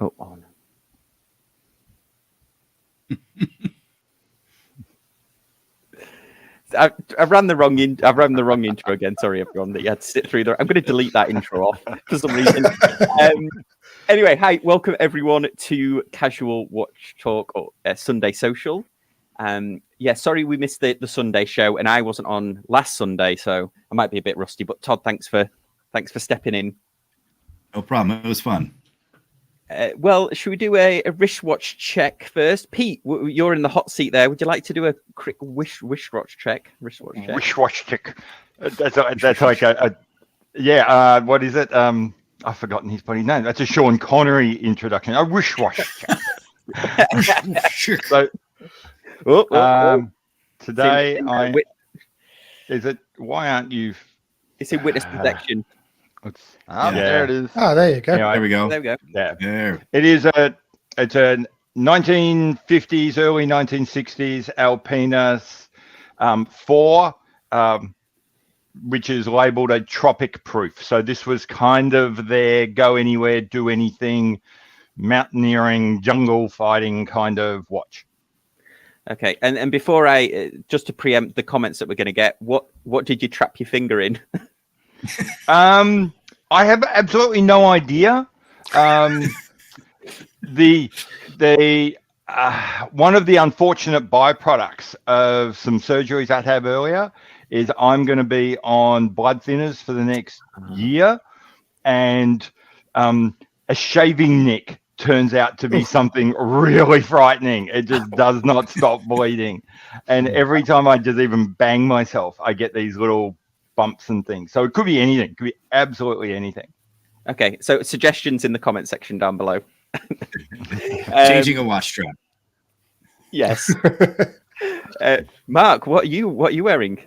Oh no. I ran the wrong intro again. Sorry, everyone, that you had to sit through there. I'm going to delete that intro off for some reason. Anyway, hi, welcome everyone to Casual Watch Talk or Sunday Social. Sorry we missed the Sunday show, and I wasn't on last Sunday, so I might be a bit rusty. But Todd, thanks for stepping in. No problem. It was fun. Well, should we do a wristwatch check first? Pete, you're in the hot seat there. Would you like to do a quick wristwatch check? Wristwatch check. That's like what is it? I've forgotten his bloody name. That's a Sean Connery introduction. A wristwatch check. So, today is it? Why aren't you? It's in witness protection. There it is. Oh, there you go. Anyway, there we go. There we go. Yeah. There. It is it's a 1950s, early 1960s Alpina 4, which is labeled a tropic proof. So this was kind of their go anywhere, do anything, mountaineering, jungle fighting kind of watch. Okay, and before I just to preempt the comments that we're going to get, what did you trap your finger in? I have absolutely no idea. The one of the unfortunate byproducts of some surgeries I had earlier is I'm going to be on blood thinners for the next year, and a shaving neck turns out to be something really frightening. It just does not stop bleeding, and every time I just even bang myself, I get these little bumps and things. So it could be anything. It could be absolutely anything. Okay, so suggestions in the comment section down below. Changing a watch strap. Yes. Mark, what are you wearing?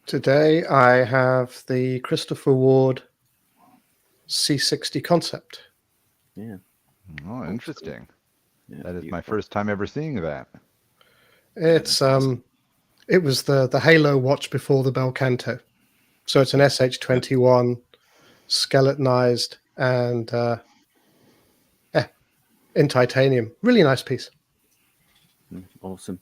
Today I have the Christopher Ward C60 Concept. Yeah. Oh, interesting. Yeah, that is beautiful. my first time ever seeing that. It's it was the Halo watch before the Belcanto. So it's an SH21 skeletonized and in titanium. Really nice piece. Awesome.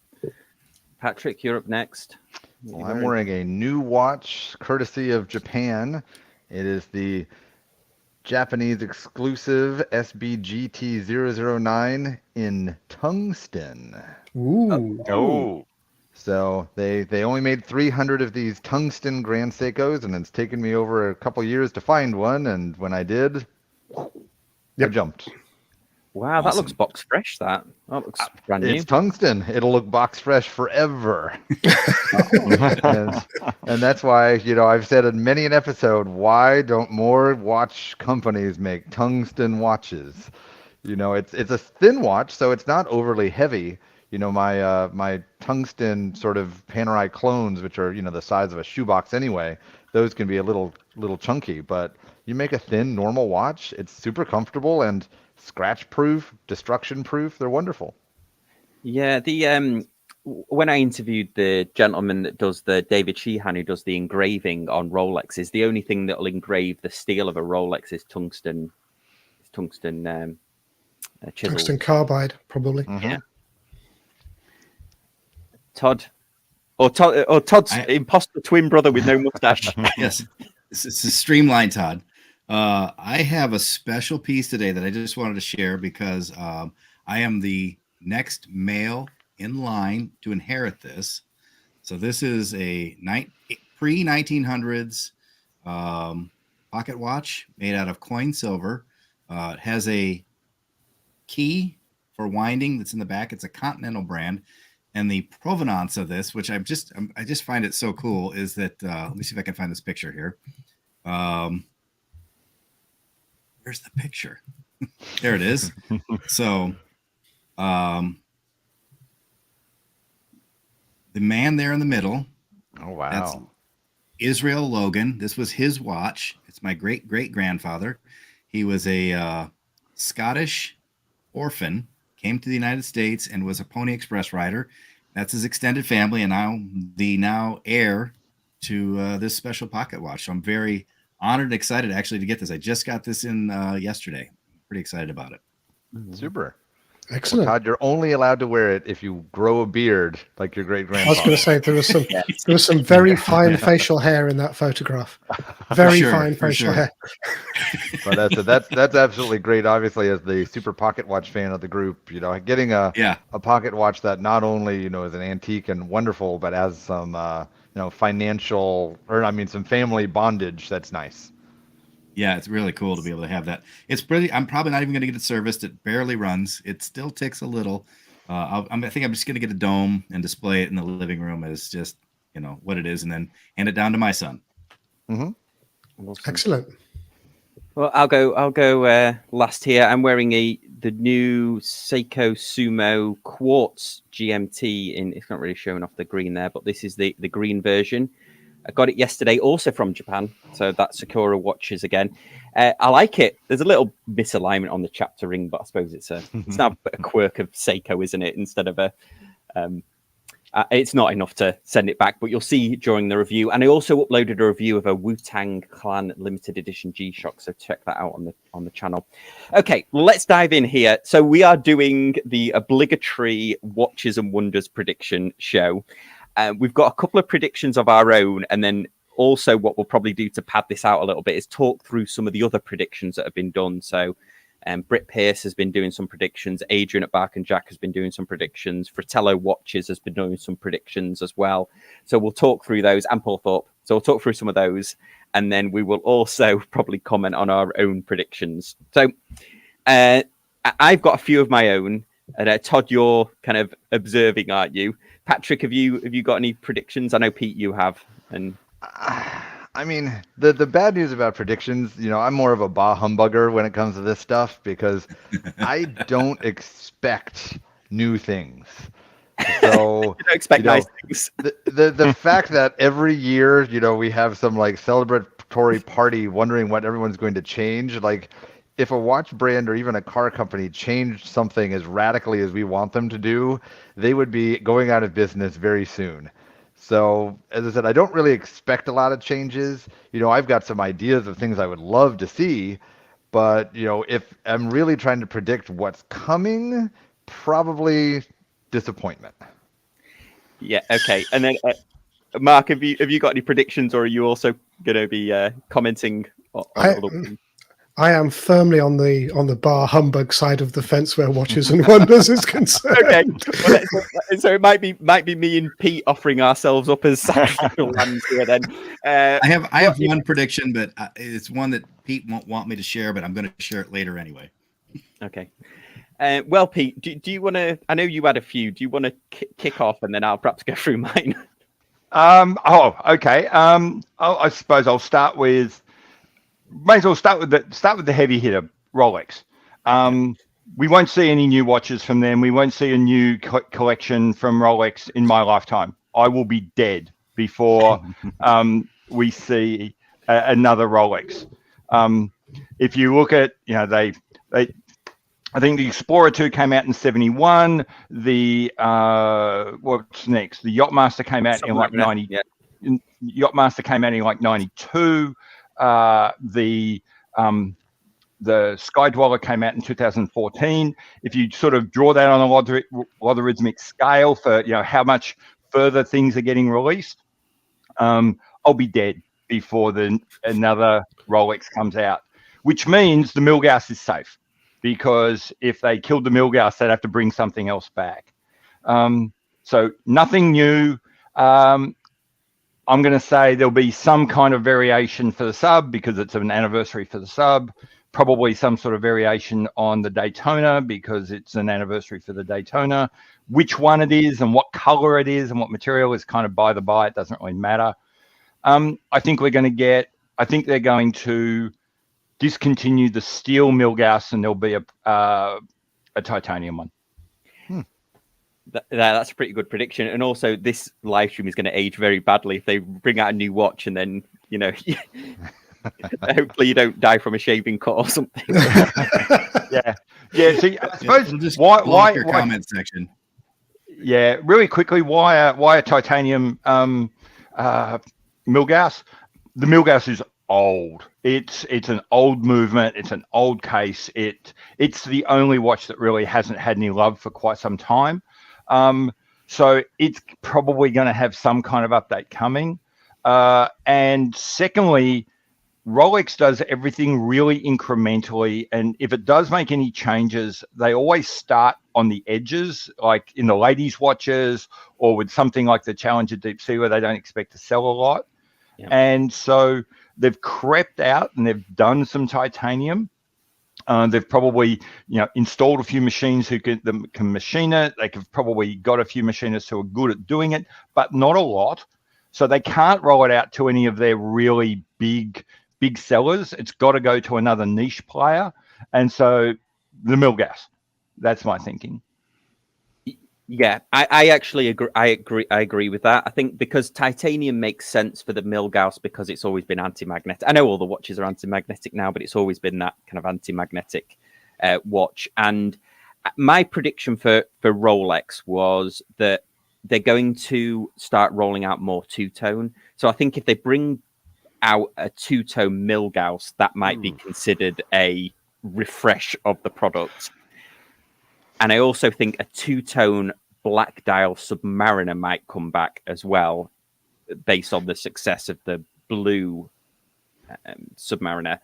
Patrick, you're up next. Well, I'm wearing a new watch courtesy of Japan. It is the Japanese exclusive SBGT009 in tungsten. Ooh. Oh. So they only made 300 of these tungsten Grand Seikos, and it's taken me over a couple years to find one. And when I did, I jumped. Wow, Awesome. That looks box fresh. That looks brand new. It's tungsten. It'll look box fresh forever. and that's why, I've said in many an episode, why don't more watch companies make tungsten watches? It's a thin watch, so it's not overly heavy. My tungsten sort of Panerai clones, which are, the size of a shoebox anyway, those can be a little chunky, but you make a thin normal watch, it's super comfortable and scratch proof, destruction proof. They're wonderful. Yeah, the when I interviewed the gentleman that does David Sheehan, who does the engraving on Rolexes, the only thing that will engrave the steel of a Rolex is tungsten chisel. Tungsten carbide, probably. Mm-hmm. Yeah. Todd's imposter twin brother with no mustache. Yes, it's a streamlined Todd. I have a special piece today that I just wanted to share because I am the next male in line to inherit this. So this is a pre-1900s pocket watch made out of coin silver. It has a key for winding that's in the back. It's a Continental brand. And the provenance of this, which I just find it so cool, is that let me see if I can find this picture here. Where's the picture? There it is. So, the man there in the middle. Oh wow! That's Israel Logan. This was his watch. It's my great grandfather. He was a Scottish orphan. Came to the United States and was a Pony Express rider. That's his extended family, and now heir to this special pocket watch. So I'm very honored and excited actually to get this. I just got this in yesterday. pretty excited about it. Super. Excellent. Todd, you're only allowed to wear it if you grow a beard like your great I was grandfather. going to say there was some very fine facial hair in that photograph. Very sure, fine for facial sure. hair. But that's absolutely great. Obviously, as the super pocket watch fan of the group, getting a pocket watch that not only is an antique and wonderful, but has some financial some family bondage. That's nice. Yeah, it's really cool to be able to have that. It's pretty. I'm probably not even going to get it serviced. It barely runs. It still ticks a little. I think I'm just going to get a dome and display it in the living room as just what it is, and then hand it down to my son. Mm-hmm. Awesome. Excellent. Well, I'll go last here. I'm wearing the new Seiko Sumo Quartz GMT it's not really showing off the green there, but this is the green version. I got it yesterday, also from Japan. So that's Sakura watches again. I like it. There's a little misalignment on the chapter ring, but I suppose it's now a quirk of Seiko, isn't it? Instead of it's not enough to send it back, but you'll see during the review. And I also uploaded a review of a Wu-Tang Clan limited edition G-Shock, so check that out on the channel. Okay, let's dive in here. So we are doing the obligatory Watches and Wonders prediction show. We've got a couple of predictions of our own, and then also what we'll probably do to pad this out a little bit is talk through some of the other predictions that have been done. So Britt Pierce has been doing some predictions. Adrian at Bark and Jack has been doing some predictions. Fratello Watches has been doing some predictions as well. So we'll talk through those, and Paul Thorpe. So we'll talk through some of those, and then we will also probably comment on our own predictions. So I've got a few of my own. And Todd, you're kind of observing, aren't you? Patrick, have you got any predictions? I know Pete, you have. And the bad news about predictions, I'm more of a bah humbugger when it comes to this stuff because I don't expect new things. So you don't expect nice things. The fact that every year, we have some like celebratory party wondering what everyone's going to change, like. If a watch brand or even a car company changed something as radically as we want them to do, they would be going out of business very soon. So, as I said, I don't really expect a lot of changes. I've got some ideas of things I would love to see, but, if I'm really trying to predict what's coming, probably disappointment. Yeah, okay. And then, Mark, have you got any predictions, or are you also going to be commenting on I am firmly on the bar humbug side of the fence where Watches and Wonders is concerned. Okay, well, so it might be me and Pete offering ourselves up as sacrificial lambs here. Then I have one prediction, but it's one that Pete won't want me to share, but I'm going to share it later anyway. Okay. Well, Pete, do you want to? I know you had a few. Do you want to kick off, and then I'll perhaps go through mine? Okay. I suppose I'll start with. May as well start with the heavy hitter, Rolex. We won't see any new watches from them. We won't see a new collection from Rolex in my lifetime. I will be dead before we see another Rolex. If you look at, I think the Explorer 2 came out in 71. The what's next? The Yachtmaster came out in like 90. Yeah. Yachtmaster came out in like 92. The Sky Dweller came out in 2014. If you sort of draw that on a logarithmic scale for how much further things are getting released, I'll be dead before another Rolex comes out. Which means the Milgauss is safe, because if they killed the Milgauss, they'd have to bring something else back. So nothing new. I'm going to say there'll be some kind of variation for the sub because it's an anniversary for the sub. Probably some sort of variation on the Daytona because it's an anniversary for the Daytona. Which one it is and what color it is and what material is kind of by the by. It doesn't really matter. I think they're going to discontinue the steel Milgauss and there'll be a titanium one. That's a pretty good prediction. And also, this live stream is going to age very badly if they bring out a new watch and then, hopefully you don't die from a shaving cut or something. Yeah. See, I suppose just why your comment section. Yeah, really quickly, why a titanium Milgauss? The Milgauss is old. It's an old movement. It's an old case. It's the only watch that really hasn't had any love for quite some time. So it's probably going to have some kind of update coming. And secondly, Rolex does everything really incrementally, and if it does make any changes, they always start on the edges, like in the ladies' watches or with something like the Challenger Deep Sea where they don't expect to sell a lot. Yeah. And so they've crept out and they've done some titanium. They've probably, installed a few machines who can machine it. They have probably got a few machinists who are good at doing it, but not a lot. So they can't roll it out to any of their really big sellers. It's got to go to another niche player. And so the Milgauss, that's my thinking. Yeah, I actually agree. I agree with that. I think because titanium makes sense for the Milgauss because it's always been anti-magnetic. I know all the watches are anti-magnetic now, but it's always been that kind of anti-magnetic watch. And my prediction for Rolex was that they're going to start rolling out more two-tone. So I think if they bring out a two-tone Milgauss, that might be considered a refresh of the product. And I also think a two-tone black dial Submariner might come back as well, based on the success of the blue Submariner.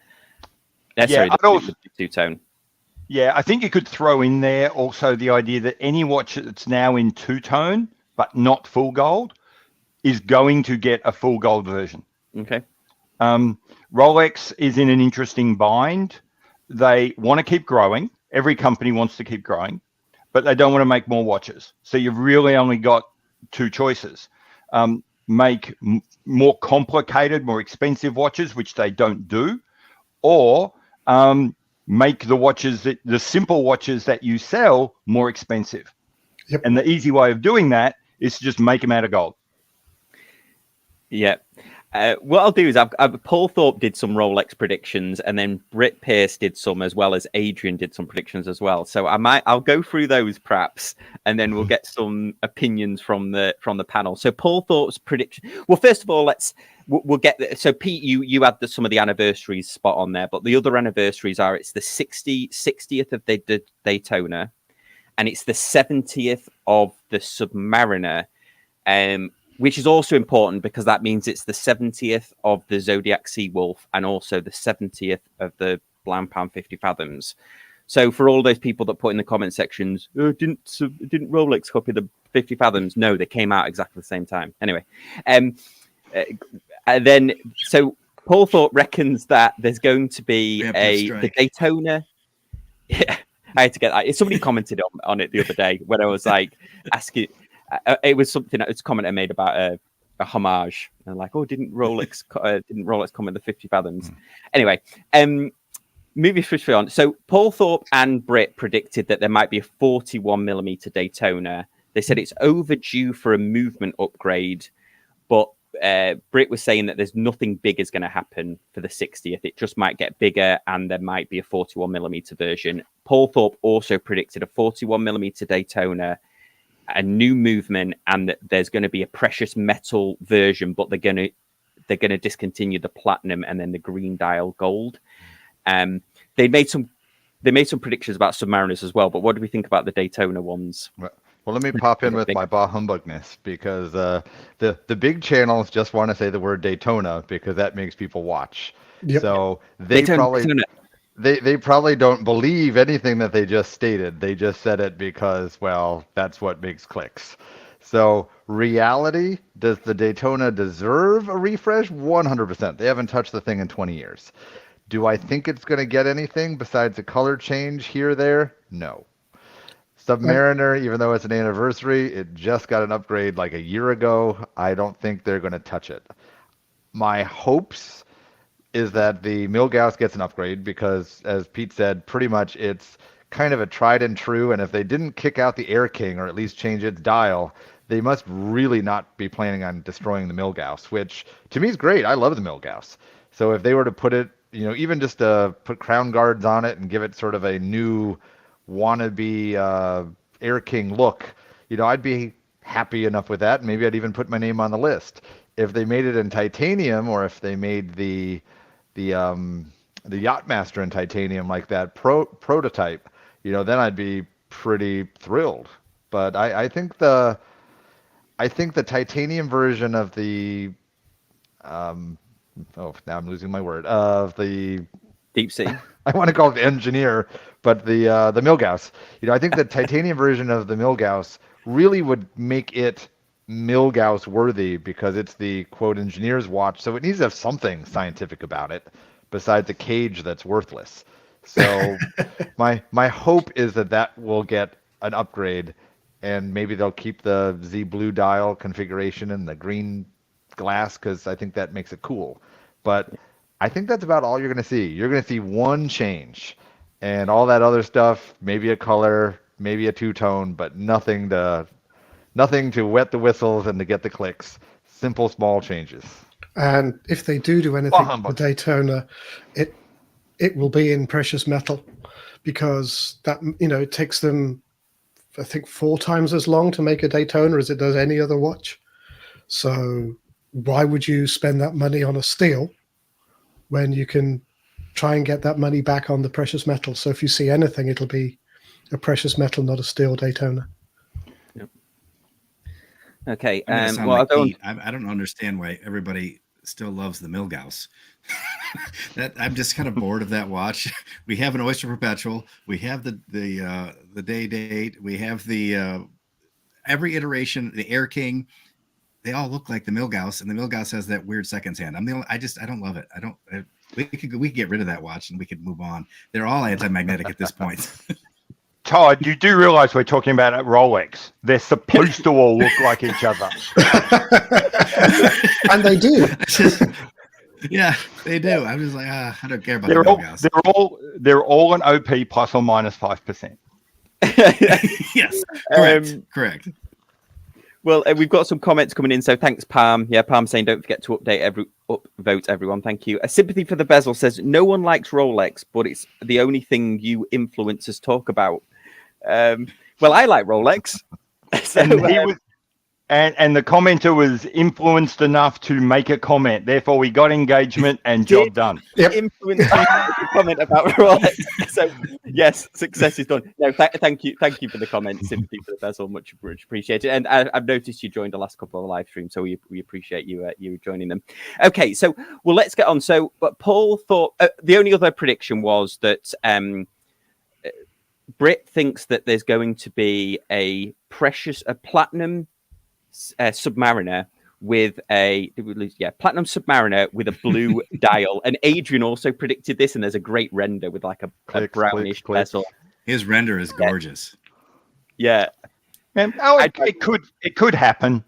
The two-tone. Yeah, I think you could throw in there also the idea that any watch that's now in two-tone, but not full gold, is going to get a full gold version. Okay. Rolex is in an interesting bind. They want to keep growing. Every company wants to keep growing, but they don't want to make more watches. So you've really only got two choices. Make more complicated, more expensive watches, which they don't do, or make the simple watches that you sell more expensive. Yep. And the easy way of doing that is to just make them out of gold. Yeah. What I'll do is Paul Thorpe did some Rolex predictions, and then Britt Pierce did some, as well as Adrian did some predictions as well. So I'll go through those perhaps, and then we'll get some opinions from the panel. So Paul Thorpe's prediction. Well, first of all, we'll get. So Pete, you had some of the anniversaries spot on there, but the other anniversaries are it's the 60th of the Daytona, and it's the 70th of the Submariner. Which is also important because that means it's the 70th of the Zodiac Seawolf and also the 70th of the Blancpain 50 Fathoms. So for all those people that put in the comment sections, didn't Rolex copy the 50 Fathoms? No, they came out exactly the same time. Anyway, and then so Paul Thorpe reckons that there's going to be the Daytona. Yeah, I had to get that. Somebody commented on it the other day when I was like asking. It was something that was a comment I made about a homage, and like, didn't Rolex comment the 50 Fathoms? Anyway, moving swiftly on. So Paul Thorpe and Britt predicted that there might be a 41mm Daytona. They said it's overdue for a movement upgrade, but Britt was saying that there's nothing big is going to happen for the 60th. It just might get bigger, and there might be a 41mm version. Paul Thorpe also predicted a 41mm Daytona, a new movement, and that there's going to be a precious metal version, but they're going to discontinue the platinum and then the green dial gold. They made some predictions about Submariners as well, but what do we think about the Daytona ones? Well, let me pop in with my bah humbugness, because the big channels just want to say the word Daytona because that makes people watch. Yep. So they They probably don't believe anything that they just stated. They just said it because, well, that's what makes clicks. So reality, does the Daytona deserve a refresh? 100%. They haven't touched the thing in 20 years. Do I think it's going to get anything besides a color change here or there? No. Submariner, even though it's an anniversary, it just got an upgrade like a year ago. I don't think they're going to touch it. My hopes is that the Milgauss gets an upgrade because, as Pete said, pretty much it's kind of a tried and true, and if they didn't kick out the Air King or at least change its dial, they must really not be planning on destroying the Milgauss, which to me is great. I love the Milgauss. So if they were to put it, even just put crown guards on it and give it sort of a new wannabe Air King look, I'd be happy enough with that. Maybe I'd even put my name on the list. If they made it in titanium, or if they made the Yachtmaster in titanium like that prototype, then I'd be pretty thrilled. But I think the titanium version of the now I'm losing my word, of the Deep sea. I want to call it the engineer, but the Milgauss. I think the titanium version of the Milgauss really would make it Milgauss worthy, because it's the quote engineer's watch, so it needs to have something scientific about it besides a cage that's worthless. So my hope is that will get an upgrade, and maybe they'll keep the Z blue dial configuration and the green glass, because I think that makes it cool. But I think that's about all you're going to see. You're going to see one change, and all that other stuff, maybe a color, maybe a two-tone, but nothing to wet the whistles and to get the clicks. Simple, small changes. And if they do anything with Daytona, it will be in precious metal, because that it takes them, I think, 4 times as long to make a Daytona as it does any other watch. So why would you spend that money on a steel when you can try and get that money back on the precious metal? So if you see anything, it'll be a precious metal, not a steel Daytona. Yep. Okay. Well, I don't understand why everybody still loves the Milgauss. I'm just kind of bored of that watch. We have an Oyster Perpetual. We have the day date. We have the every iteration, the Air King. They all look like the Milgauss, and the Milgauss has that weird seconds hand. I don't love it. We could get rid of that watch and we could move on. They're all anti-magnetic at this point. Todd, you do realize we're talking about a Rolex. They're supposed to all look like each other. And they do. Yeah, they do. I'm just like, I don't care about the Milgauss. They're all an OP plus or minus 5%. Yes, correct. Well, we've got some comments coming in, so thanks, Palm. Yeah, Palm saying don't forget to upvote everyone. Thank you. A sympathy for the bezel says no one likes Rolex, but it's the only thing you influencers talk about. Well, I like Rolex. So, and the commenter was influenced enough to make a comment. Therefore, we got engagement and job done. Yep. Influenced to comment about Rolex. So yes, success is done. No, thank you for the comment. Sympathy for the bezel, much appreciated. And I've noticed you joined the last couple of live streams, so we appreciate you joining them. Okay, so let's get on. So, but Paul thought the only other prediction was that Britt thinks that there's going to be a platinum Submariner with platinum Submariner with a blue dial. And Adrian also predicted this, and there's a great render with like a brownish bezel. His render is gorgeous. Yeah. It could happen.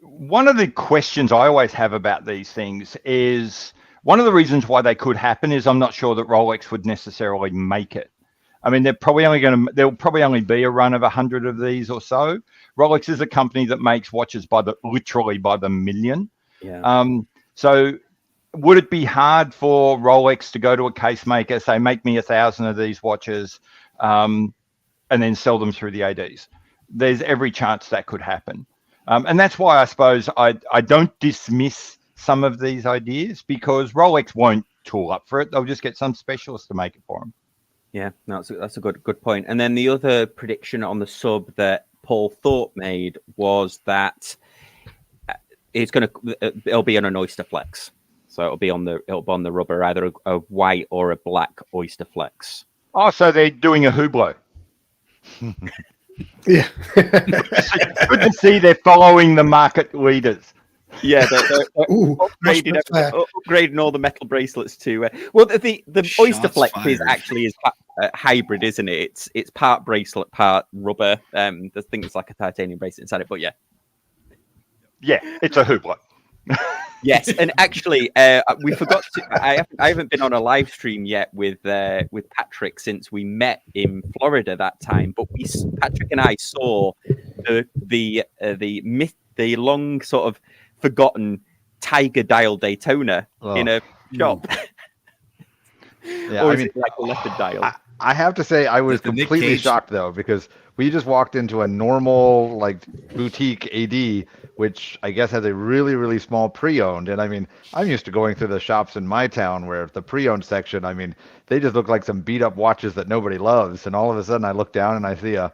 One of the questions I always have about these things is, one of the reasons why they could happen is I'm not sure that Rolex would necessarily make it. I mean, there'll probably only be a run of 100 of these or so. Rolex is a company that makes watches literally by the million. Yeah. So would it be hard for Rolex to go to a case maker, say, make me 1,000 of these watches, and then sell them through the ADs? There's every chance that could happen. And that's why I suppose I don't dismiss some of these ideas, because Rolex won't tool up for it. They'll just get some specialist to make it for them. Yeah, no, that's a good point. And then the other prediction on the sub that Paul Thorpe made was that it'll be on an Oyster Flex, so it'll be on the rubber, either a white or a black Oyster Flex. Oh, so they're doing a Hublot. Yeah. Good to see they're following the market leaders. Yeah, they're upgrading all the metal bracelets to. Well, the Oyster Flex is hybrid, isn't it? It's part bracelet, part rubber. There's things like a titanium bracelet inside it, but yeah, it's a Hublot. Yes, and actually, we forgot to. I haven't been on a live stream yet with Patrick since we met in Florida that time. But Patrick and I saw the long sort of forgotten Tiger dial Daytona in a shop. Yeah, or is it like a leopard dial? I have to say I was The Nick completely Cage- shocked though, because we just walked into a normal like boutique AD, which I guess has a really, really small pre-owned. And I mean, I'm used to going through the shops in my town where the pre-owned section, I mean, they just look like some beat up watches that nobody loves. And all of a sudden I look down and I see a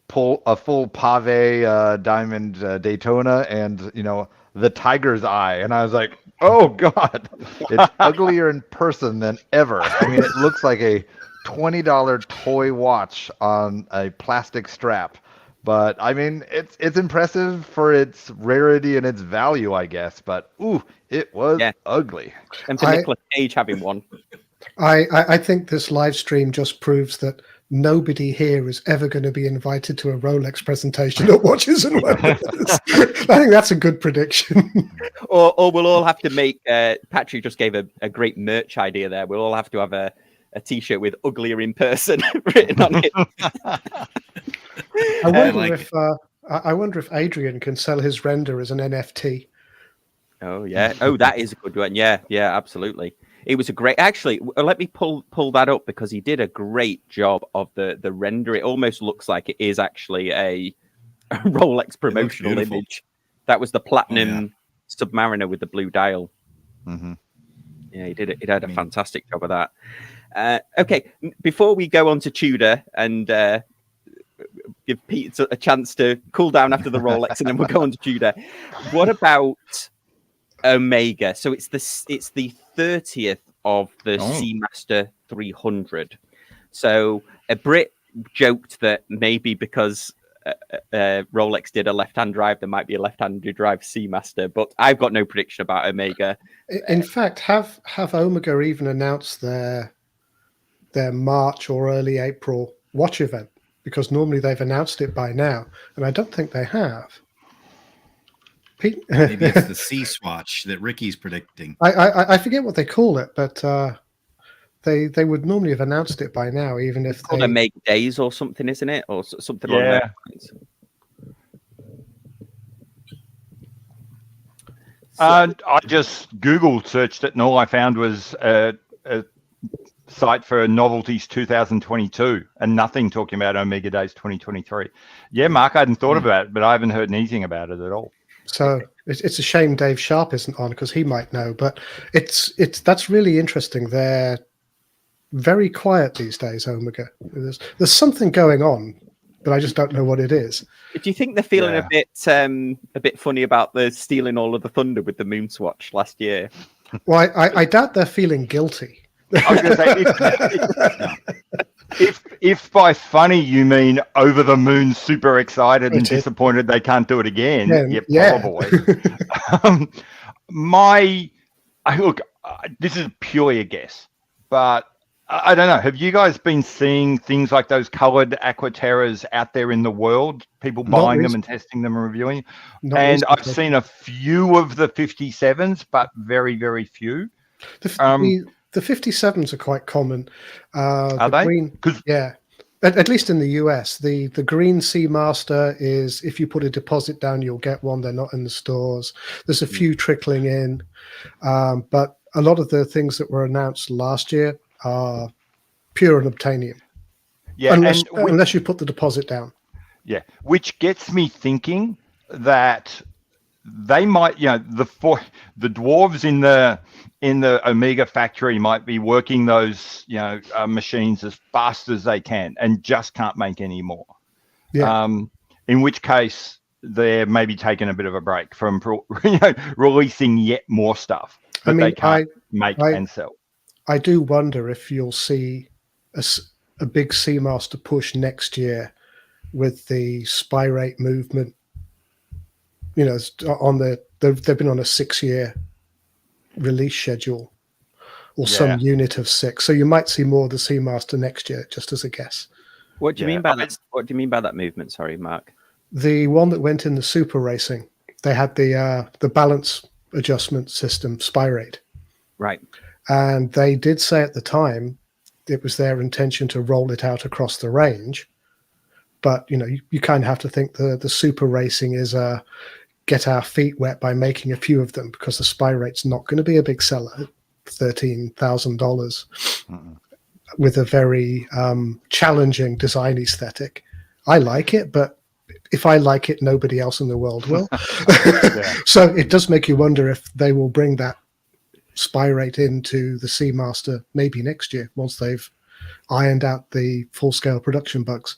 full pave diamond Daytona and, you know, the tiger's eye. And I was like, oh God, it's uglier in person than ever. I mean, it looks like a $20 toy watch on a plastic strap. But I mean, it's impressive for its rarity and its value, I guess. But ooh, it was ugly. And for Nicolas Cage having one. I think this live stream just proves that nobody here is ever going to be invited to a Rolex presentation at Watches and Wonders. I think that's a good prediction. Or we'll all have to make. Patrick just gave a great merch idea there. We'll all have to have a T-shirt with "uglier in person" written on it. I wonder if Adrian can sell his render as an NFT. Oh yeah. Oh, that is a good one. Yeah, absolutely. It was a great. Actually, let me pull that up because he did a great job of the render. It almost looks like it is actually a Rolex promotional image. That was the platinum Submariner with the blue dial. Mm-hmm. Yeah, he did it. He had a fantastic job of that. Okay, before we go on to Tudor and give Pete a chance to cool down after the Rolex, and then we'll go on to Tudor. What about Omega? So it's the 30th of the Seamaster 300. So a Brit joked that maybe because Rolex did a left-hand drive, there might be a left-handed drive Seamaster, but I've got no prediction about Omega. In fact, have Omega even announced their March or early April watch event? Because normally they've announced it by now, and I don't think they have. Pete? Maybe it's the C swatch that Ricky's predicting. I forget what they call it, but they would normally have announced it by now, even if they make days or something, isn't it, or something like that. I just Google searched it, and all I found was a site for Novelties 2022, and nothing talking about Omega Days 2023. Yeah, Mark, I hadn't thought about it, but I haven't heard anything about it at all. So it's a shame Dave Sharp isn't on because he might know. But that's really interesting. They're very quiet these days, Omega. There's something going on, but I just don't know what it is. Do you think they're feeling a bit funny about the stealing all of the thunder with the Moonswatch last year? Well, I doubt they're feeling guilty. I was going to say, if by funny you mean over the moon, super excited and disappointed they can't do it again, probably. Look, this is purely a guess, but I don't know. Have you guys been seeing things like those colored Aquaterras out there in the world? People buying them and testing them and reviewing? And I've seen a few of the 57s, but very, very few. The 57s are quite common. Are they? Green, at least in the US. The green Seamaster is, if you put a deposit down, you'll get one. They're not in the stores. There's a few trickling in. But a lot of the things that were announced last year are pure unobtainium. Yeah, unless you put the deposit down. Yeah, which gets me thinking that they might, the dwarves in the Omega factory might be working those, machines as fast as they can and just can't make any more. Yeah. In which case they're maybe taking a bit of a break from, releasing yet more stuff that they can't make and sell. I do wonder if you'll see a big Seamaster push next year with the spy rate movement. They've been on a 6-year release schedule or some unit of 6. So you might see more of the Seamaster next year, just as a guess. What do you mean by that? What do you mean by that movement? Sorry, Mark. The one that went in the super racing, they had the balance adjustment system, spy rate. Right. And they did say at the time it was their intention to roll it out across the range. But, you kind of have to think the super racing is get our feet wet by making a few of them, because the spy rate's not going to be a big seller at $13,000. with a very challenging design aesthetic. I like it, but if I like it, nobody else in the world will. So it does make you wonder if they will bring that spy rate into the Seamaster maybe next year once they've ironed out the full-scale production bugs.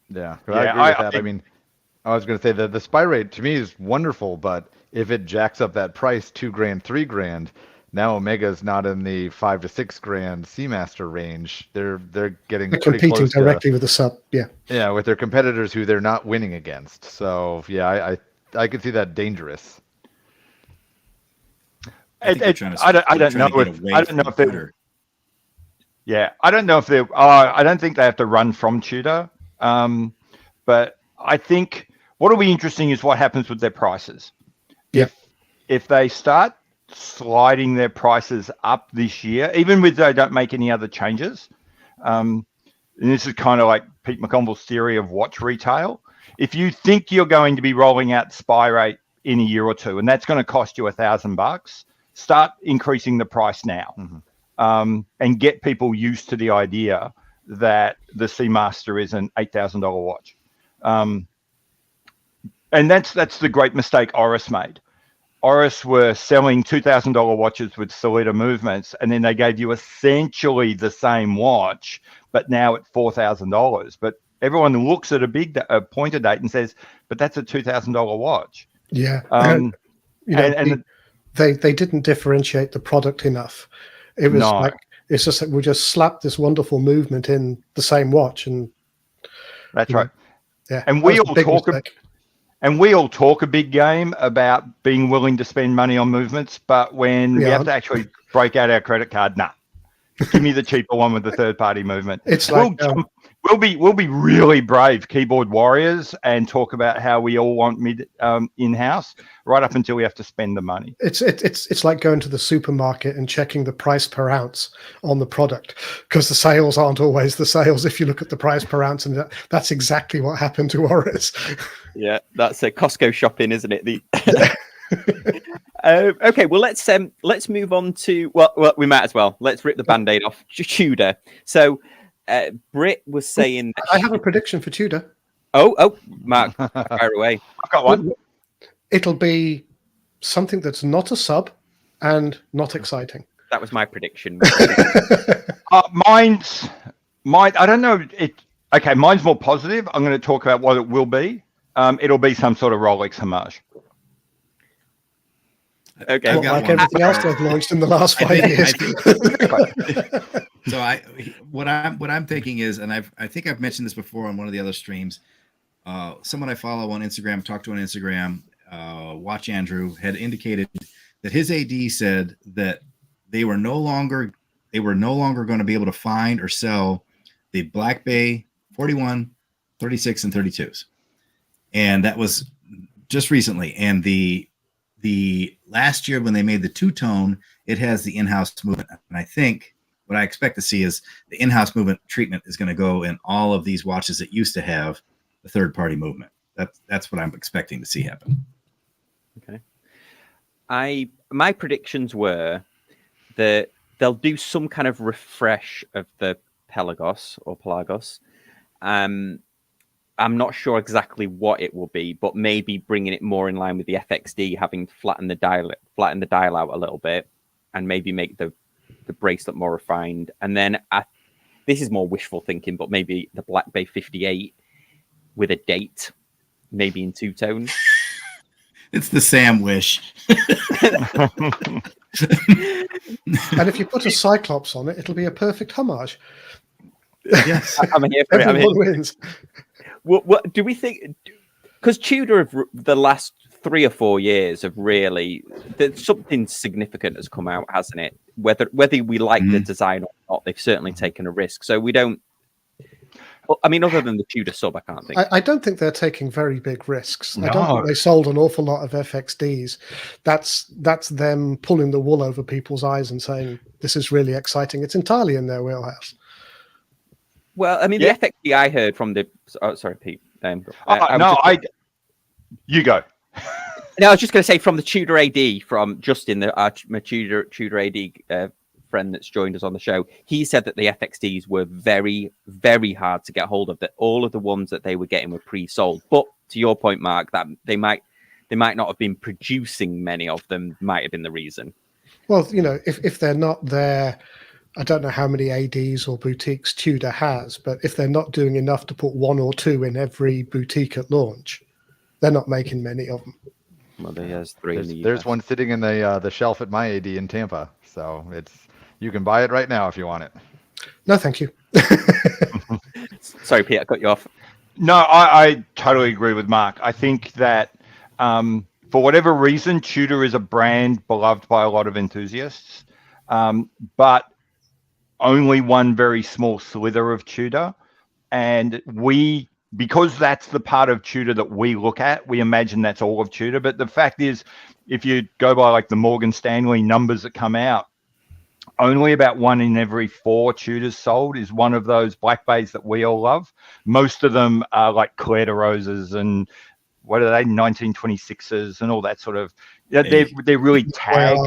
Yeah, I agree with that. I mean, I was going to say that the spy rate to me is wonderful, but if it jacks up that price $2,000, $3,000, now Omega's not in the $5,000 to $6,000 Seamaster range. They're getting They're pretty competing close directly with the sub. Yeah, with their competitors who they're not winning against. So yeah, I could see that dangerous. I don't know if they're. Yeah, I don't know if they're. I don't think they have to run from Tudor. But I think what will be interesting is what happens with their prices. Yeah. If they start sliding their prices up this year, even with they don't make any other changes, and this is kind of like Pete McConville's theory of watch retail. If you think you're going to be rolling out spy rate in a year or two, and that's going to cost you $1,000, start increasing the price now, and get people used to the idea that the Seamaster is an $8,000 watch. And that's the great mistake Oris made. Oris were selling $2,000 watches with Solita movements, and then they gave you essentially the same watch, but now at $4,000. But everyone looks at a pointer date and says, "But that's a $2,000 watch." Yeah, and they didn't differentiate the product enough. It was like it's just like we just slapped this wonderful movement in the same watch, and that's right. Yeah, and we all talk a big game about being willing to spend money on movements, but when we have to actually break out our credit card, give me the cheaper one with the third-party movement. It's like we'll be really brave keyboard warriors and talk about how we all want mid in-house right up until we have to spend the money. It's like going to the supermarket and checking the price per ounce on the product, because the sales aren't always the sales if you look at the price per ounce, and that's exactly what happened to Oris. Yeah, that's a Costco shopping, isn't it? Okay, well let's move on to well we might as well. Let's rip the Band-Aid off Tudor. So Britt was saying I have a prediction for Tudor. Oh, Mark, fire away. I've got one. It'll be something that's not a sub and not exciting. That was my prediction. I don't know. Okay, mine's more positive. I'm going to talk about what it will be. It'll be some sort of Rolex homage. Okay, like everything else they've launched in the last 5 years. So what I'm thinking is, and I think I've mentioned this before on one of the other streams. Someone I follow on Instagram, talked to on Instagram, Watch Andrew, had indicated that his AD said that they were no longer going to be able to find or sell the Black Bay 41, 36, and 32s, and that was just recently. And the last year when they made the two-tone, it has the in-house movement, and I think what I expect to see is the in-house movement treatment is going to go in all of these watches that used to have the third-party movement. That's what I'm expecting to see happen. Okay. My predictions were that they'll do some kind of refresh of the Pelagos or Pelagos. I'm not sure exactly what it will be, but maybe bringing it more in line with the FXD, having flattened the dial out a little bit, and maybe make the bracelet more refined. And then this is more wishful thinking, but maybe the Black Bay 58 with a date, maybe in two-tone. It's the Sam wish. And if you put a Cyclops on it, it'll be a perfect homage. Yes, I'm here for it. Everyone wins. What do we think? Because Tudor, the last 3 or 4 years have really, something significant has come out, hasn't it? Whether we like the design or not, they've certainly taken a risk. So we don't. I mean, other than the Tudor sub, I can't think. I don't think they're taking very big risks. No. I don't think they sold an awful lot of FXDs. That's them pulling the wool over people's eyes and saying, this is really exciting. It's entirely in their wheelhouse. Well, I mean, the FXD I heard from the... Oh, sorry, Pete. You go. No, I was just going to say from the Tudor AD, from Justin, my Tudor AD friend that's joined us on the show, he said that the FXDs were very, very hard to get hold of, that all of the ones that they were getting were pre-sold. But to your point, Mark, that they might not have been producing many of them, might have been the reason. Well, if they're not there, I don't know how many ADs or boutiques Tudor has, but if they're not doing enough to put 1 or 2 in every boutique at launch, they're not making many of them. Well, there's 3 in the US. There's one sitting in the shelf at my AD in Tampa, so you can buy it right now if you want it. No, thank you. Sorry, Pete, I cut you off. No, I totally agree with Mark. I think that for whatever reason, Tudor is a brand beloved by a lot of enthusiasts, but only one very small slither of Tudor. And because that's the part of Tudor that we look at, we imagine that's all of Tudor. But the fact is, if you go by like the Morgan Stanley numbers that come out, only about 1 in every 4 Tudors sold is one of those Black Bays that we all love. Most of them are like Claire de Roses and what are they, 1926s and all that sort of. They're really tag.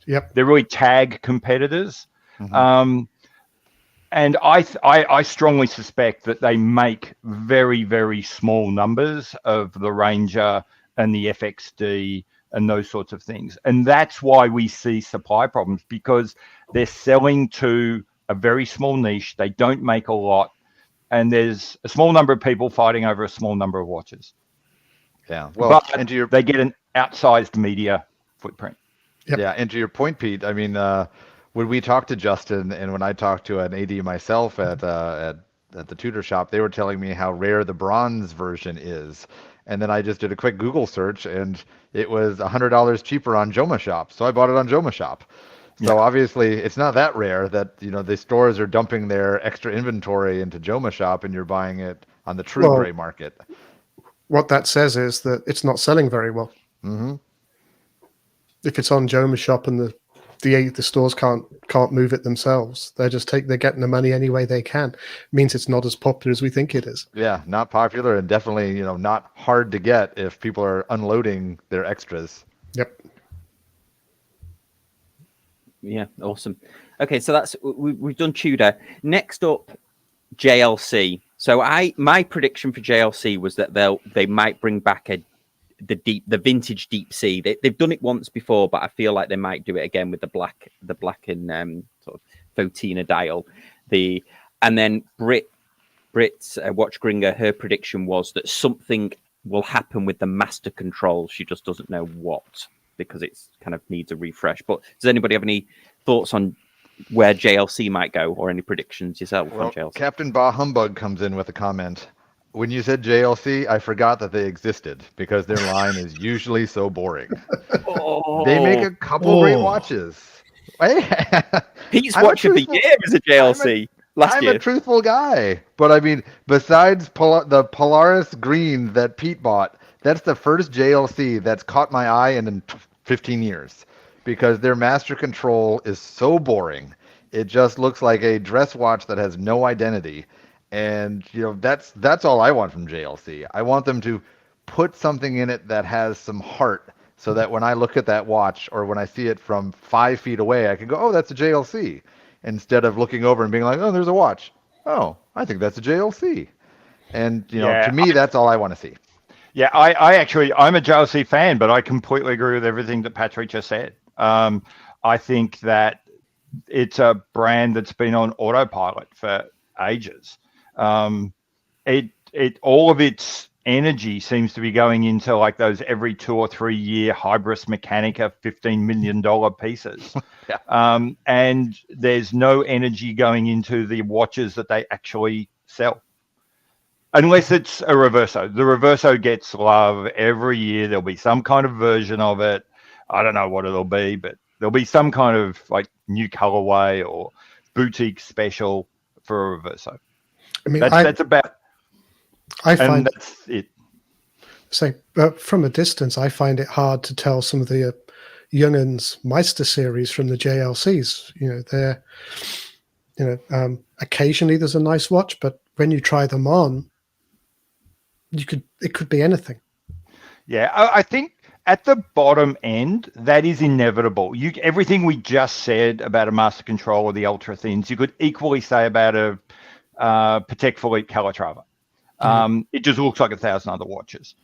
Yep. They're really tag competitors. Mm-hmm. And I strongly suspect that they make very, very small numbers of the Ranger and the FXD and those sorts of things. And that's why we see supply problems, because they're selling to a very small niche. They don't make a lot. And there's a small number of people fighting over a small number of watches. Yeah. Well, but they get an outsized media footprint. Yep. Yeah. And to your point, Pete, I mean, when we talked to Justin and when I talked to an AD myself at the Tudor shop, they were telling me how rare the bronze version is. And then I just did a quick Google search and it was $100 cheaper on Joma Shop. So I bought it on Joma Shop. So obviously it's not that rare that, the stores are dumping their extra inventory into Joma Shop and you're buying it on the true gray market. What that says is that it's not selling very well. Mm-hmm. If it's on Joma Shop and the stores can't move it themselves, they're getting the money any way they can. It means it's not as popular as we think it is. Yeah, not popular and definitely, not hard to get if people are unloading their extras. Yep. Yeah, awesome. Okay, so we've done Tudor. Next up, JLC. So my prediction for JLC was that they might bring back the vintage deep sea. They've done it once before, but I feel like they might do it again with the black and sort of Fotina dial. And then Brit's Watch Gringer, her prediction was that something will happen with the master control. She just doesn't know what, because it's kind of needs a refresh. But does anybody have any thoughts on where JLC might go, or any predictions yourself on JLC? Captain Bah Humbug comes in with a comment. When you said JLC, I forgot that they existed because their line is usually so boring. They make a couple great watches. Pete's watch of the year is a JLC last year. I'm a truthful guy. But I mean, besides the Polaris Green that Pete bought, that's the first JLC that's caught my eye in 15 years because their master control is so boring. It just looks like a dress watch that has no identity. And that's all I want from JLC. I want them to put something in it that has some heart, so that when I look at that watch or when I see it from 5 feet away, I can go, "Oh, that's a JLC," instead of looking over and being like, "Oh, there's a watch. Oh, I think that's a JLC." And to me, that's all I want to see. Yeah, I'm a JLC fan, but I completely agree with everything that Patrick just said. I think that it's a brand that's been on autopilot for ages. All of its energy seems to be going into like those every 2 or 3 year Hybris Mechanica $15 million pieces. Yeah. And there's no energy going into the watches that they actually sell. Unless it's a Reverso. The Reverso gets love every year. There'll be some kind of version of it. I don't know what it'll be, but there'll be some kind of like new colorway or boutique special for a Reverso. I mean, that's about. That's it. So, from a distance, I find it hard to tell some of the Youngen's Meister series from the JLCs. Occasionally there's a nice watch, but when you try them on, it could be anything. Yeah, I think at the bottom end, that is inevitable. Everything we just said about a Master Control or the ultra thins, you could equally say about a Patek Philippe Calatrava. It just looks like 1,000 other watches.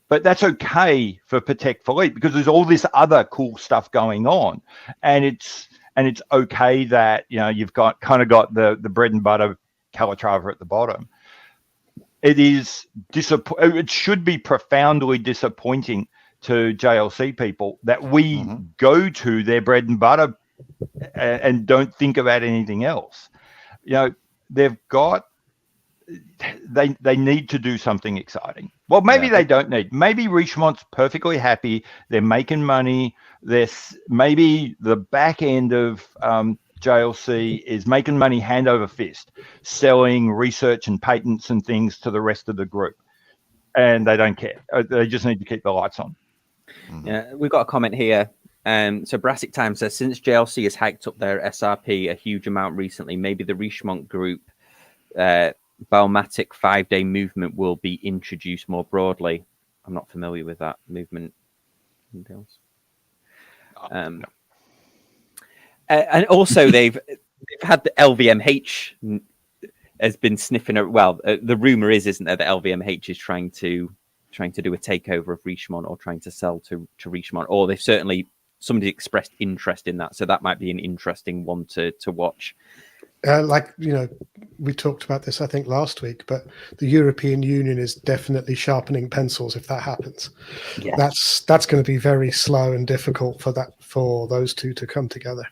But that's okay for Patek Philippe because there's all this other cool stuff going on, and it's okay that you've got the bread and butter Calatrava at the bottom. It is it should be profoundly disappointing to JLC people that we go to their bread and butter and don't think about anything else. They've got. They need to do something exciting. Well, maybe they don't need. Maybe Richemont's perfectly happy. They're making money. Maybe the back end of JLC is making money hand over fist, selling research and patents and things to the rest of the group, and they don't care. They just need to keep the lights on. Yeah, we've got a comment here. So Brassic Time says, since JLC has hiked up their SRP a huge amount recently, maybe the Richemont group Balmatic 5-day movement will be introduced more broadly. I'm not familiar with that movement. No. And also they've had the LVMH has been sniffing. The rumor isn't there, that LVMH is trying to do a takeover of Richemont or trying to sell to Richemont, or they've somebody expressed interest in that. So that might be an interesting one to watch. We talked about this, I think, last week, but the European Union is definitely sharpening pencils if that happens. Yeah. That's going to be very slow and difficult for those two to come together.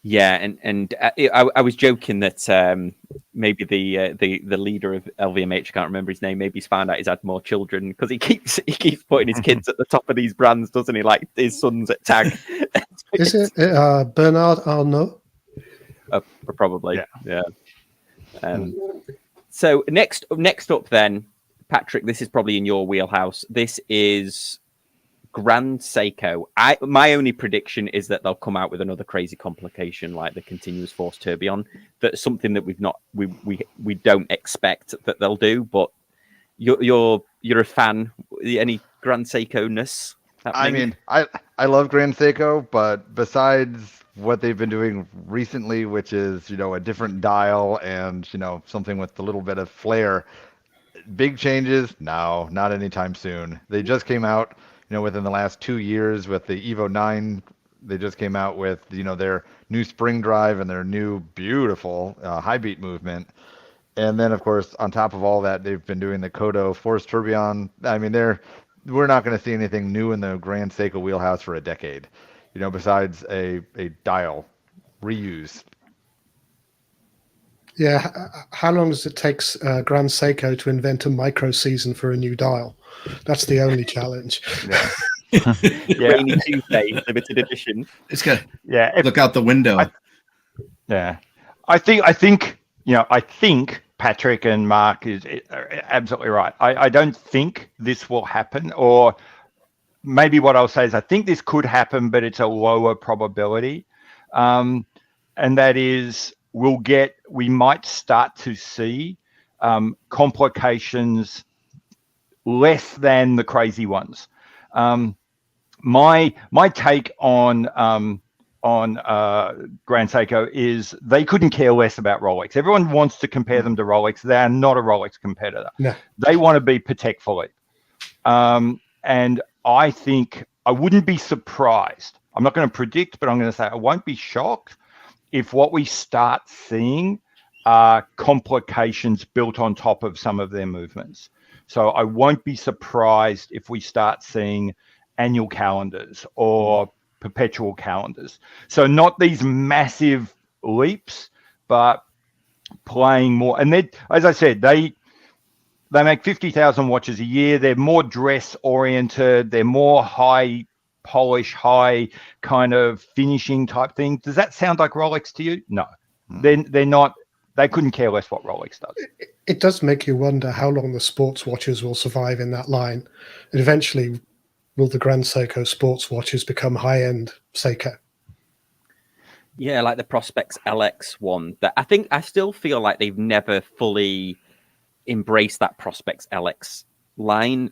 Yeah, and I was joking that maybe the leader of LVMH, I can't remember his name, maybe he's found out he's had more children because he keeps putting his kids at the top of these brands, doesn't he? Like his son's at Tag. Is it Bernard Arnault? Probably, yeah. So next up then, Patrick, this is probably in your wheelhouse. This is Grand Seiko. My only prediction is that they'll come out with another crazy complication like the continuous force tourbillon. That's something that we don't expect that they'll do. But you're a fan. Any Grand Seiko-ness happening? I mean, I love Grand Seiko, but besides what they've been doing recently, which is a different dial and something with a little bit of flair, big changes? No, not anytime soon. They just came out within the last 2 years with the Evo 9. They just came out with their new spring drive and their new beautiful high beat movement. And then of course on top of all that, they've been doing the Kodo force tourbillon. I mean, we're not going to see anything new in the Grand Seiko wheelhouse for a decade, besides a dial reuse. Yeah, how long does it take Grand Seiko to invent a micro season for a new dial? That's the only challenge. Yeah. Rainy Tuesday, limited edition. It's got Yeah. look out the window. I think Patrick and Mark is absolutely right. I don't think this will happen, or maybe what I'll say is I think this could happen, but it's a lower probability. And that is we might start to see complications less than the crazy ones. My take on Grand Seiko is they couldn't care less about Rolex. Everyone wants to compare them to Rolex. They are not a Rolex competitor. No. They want to be Patek Philippe. And I think I wouldn't be surprised. I'm not going to predict, but I'm going to say I won't be shocked if what we start seeing are complications built on top of some of their movements. So I won't be surprised if we start seeing annual calendars or perpetual calendars. So not these massive leaps, but playing more. And as I said, they make 50,000 watches a year. They're more dress oriented. They're more high polish, high kind of finishing type thing. Does that sound like Rolex to you? No, they're not. They couldn't care less what Rolex does. It does make you wonder how long the sports watches will survive in that line. And eventually, will the Grand Seiko sports watches become high-end Seiko? Yeah, like the Prospex LX one. That I still feel like they've never fully embraced that Prospex LX line.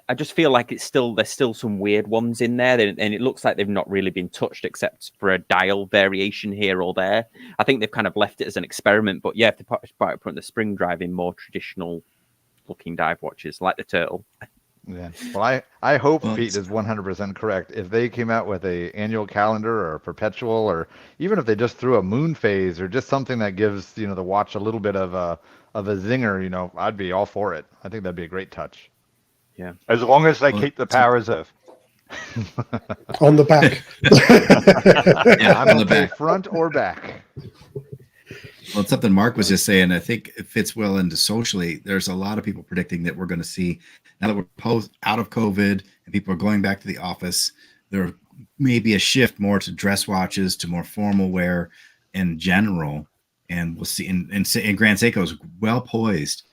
I just feel like there's still some weird ones in there, and it looks like they've not really been touched except for a dial variation here or there. I think they've kind of left it as an experiment, but yeah, if they put the spring drive in more traditional looking dive watches like the Turtle. Yeah. Well, I hope Pete is 100% correct. If they came out with a annual calendar or a perpetual, or even if they just threw a moon phase or just something that gives the watch a little bit of a zinger, I'd be all for it. I think that'd be a great touch. Yeah, as long as they keep the power reserve on the back. Yeah, I'm on the back, front or back. Well, it's something Mark was just saying. I think it fits well into socially. There's a lot of people predicting that we're going to see, now that we're out of COVID and people are going back to the office, there may be a shift more to dress watches, to more formal wear in general. And we'll see. And Grand Seiko is well poised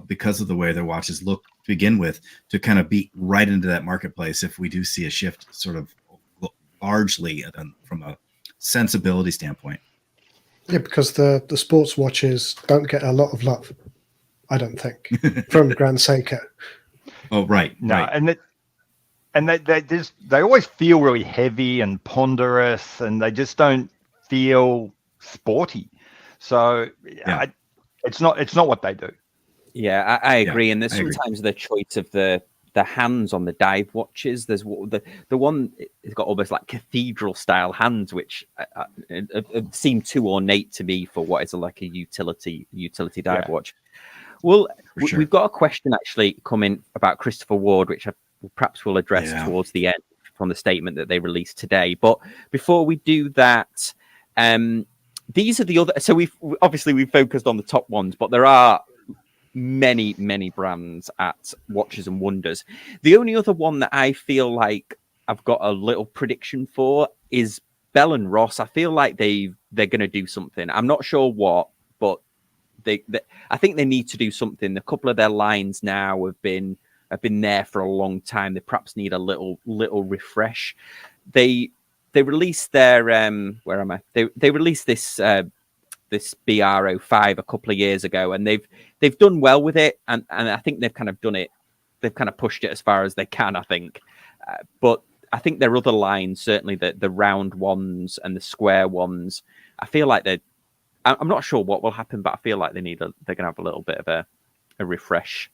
because of the way their watches look to begin with, to kind of be right into that marketplace if we do see a shift, sort of largely from a sensibility standpoint. Yeah, because the sports watches don't get a lot of love, I don't think, from Grand Seiko. Oh, right. No, right. and they always feel really heavy and ponderous, and they just don't feel sporty. So yeah. It's not what they do. Yeah, I agree. And there's sometimes the choice of the hands on the dive watches. There's the one, it's got almost like cathedral style hands, which seem too ornate to me for what is like a utility dive watch. Well, we've got a question actually coming about Christopher Ward, which I perhaps we'll address towards the end from the statement that they released today. But before we do that, these are the other. So we've focused on the top ones, but there are many brands at Watches and Wonders. The only other one that I feel like I've got a little prediction for is Bell and Ross. I feel like they're going to do something. I'm not sure what, but I think they need to do something. A couple of their lines now have been there for a long time. They perhaps need a little refresh. They released their where am I? They released this BR05 a couple of years ago, and they've done well with it, and I think they've kind of done it. They've kind of pushed it as far as they can, I think. But I think their other lines, certainly the round ones and the square ones, I feel like I'm not sure what will happen, but I feel like they're going to have a little bit of a refresh.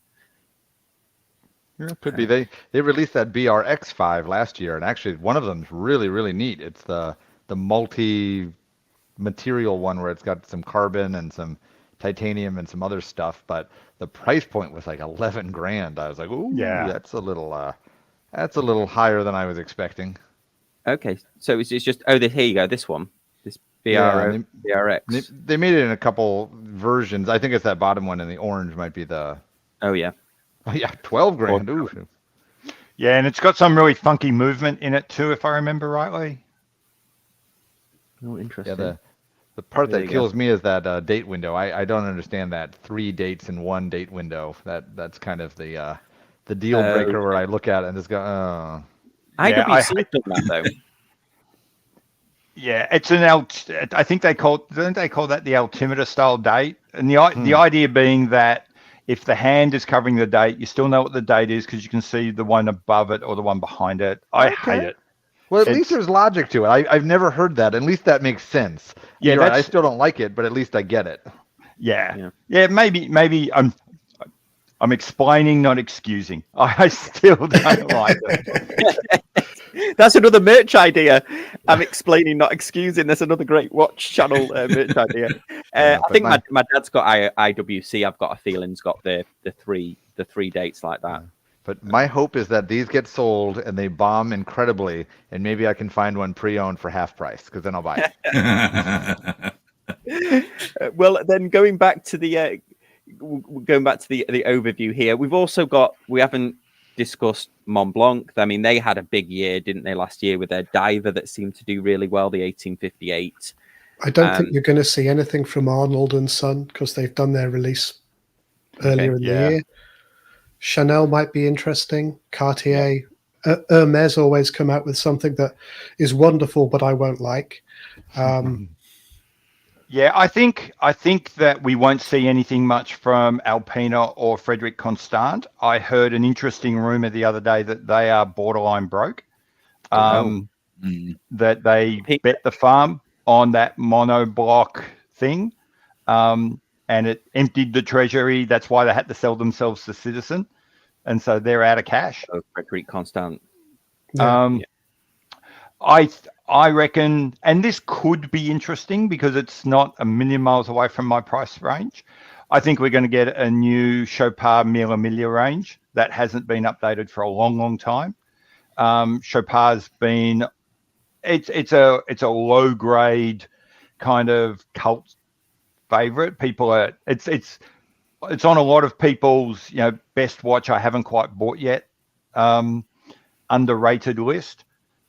Yeah, could be. They released that BRX5 last year, and actually one of them's really, really neat. It's the multi-material one where it's got some carbon and some titanium and some other stuff, but the price point was like 11 grand. I was like, ooh, yeah, that's a little higher than I was expecting. Okay, so it's just here you go, this one, this BRX. They made it in a couple versions. I think it's that bottom one, and the orange might be the. Oh yeah. Oh yeah, 12 grand. Ooh. Yeah, and it's got some really funky movement in it too, if I remember rightly. Oh, interesting. Yeah, the part that kills me is that date window. I don't understand that 3 dates in 1 date window. That's kind of the deal breaker where I look at it and just go, oh. IWC done that though. Yeah, it's I think don't they call that the altimeter style date? And the idea being that if the hand is covering the date, you still know what the date is because you can see the one above it or the one behind it. I hate it. Well, at least there's logic to it. I've never heard that. At least that makes sense. Yeah, right. I still don't like it, but at least I get it. Yeah. Maybe I'm explaining, not excusing. I still don't like it. That's another merch idea. I'm explaining, not excusing. That's another great watch channel merch idea. I think my dad's got IWC. I've got a feeling he's got the three dates like that. But my hope is that these get sold and they bomb incredibly, and maybe I can find one pre-owned for half price, because then I'll buy it. Well, then going back to the overview here, we haven't discussed Mont Blanc. I mean, they had a big year, didn't they, last year with their diver that seemed to do really well, the 1858. I don't think you're going to see anything from Arnold and Son because they've done their release earlier in the year. Chanel might be interesting. Cartier, Hermes always come out with something that is wonderful, but I won't like. Yeah, I think that we won't see anything much from Alpina or Frederick Constant. I heard an interesting rumor the other day that they are borderline broke. That they bet the farm on that monoblock thing, and it emptied the treasury. That's why they had to sell themselves to Citizen, and so they're out of cash. Oh, Frederick Constant. Yeah. I reckon, and this could be interesting because it's not a million miles away from my price range. I think we're going to get a new Chopard Mille Miglia range that hasn't been updated for a long, long time. Chopard's been, it's a low grade kind of cult favorite. People are, it's on a lot of people's, best watch I haven't quite bought yet, underrated list.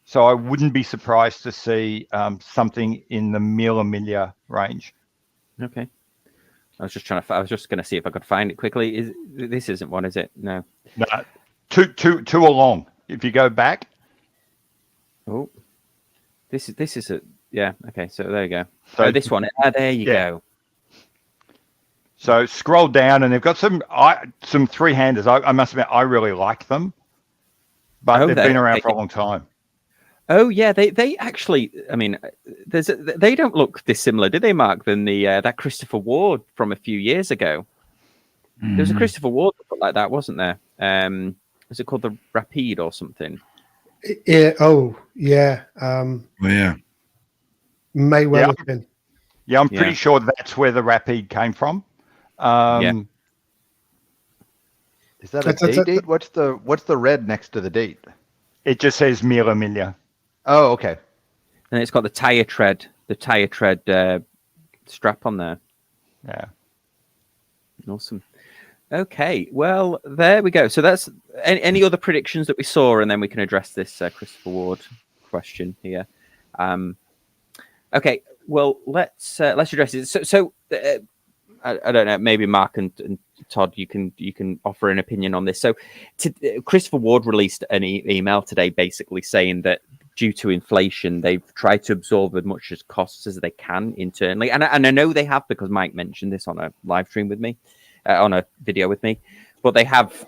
So I wouldn't be surprised to see something in the Mille Miglia range. Okay. I was just going to see if I could find it quickly. This isn't one, is it? No. No. Two along. If you go back. Oh. This is a, yeah. Okay. So there you go. So this one. There you go. So scroll down, and they've got some three-handers. I must admit, I really like them, but they've been around for a long time. Oh yeah, they actually. I mean, they don't look dissimilar, do they, Mark? Than that Christopher Ward from a few years ago. Mm-hmm. There was a Christopher Ward like that, wasn't there? Was it called the Rapide or something? Yeah. Oh yeah. Yeah. May well have been. Yeah, I'm pretty sure that's where the Rapide came from. Is that a date? What's the red next to the date? It just says Mille Miglia. Oh, okay. And it's got the tire tread strap on there. Yeah. Awesome. Okay, well, there we go. So that's any other predictions that we saw, and then we can address this Christopher Ward question here. Okay, well, let's address it. So I don't know. Maybe Mark and Todd, you can offer an opinion on this. So, Christopher Ward released an email today, basically saying that due to inflation, they've tried to absorb as much as costs as they can internally, and I know they have because Mike mentioned this on a live stream with me, on a video with me. But they have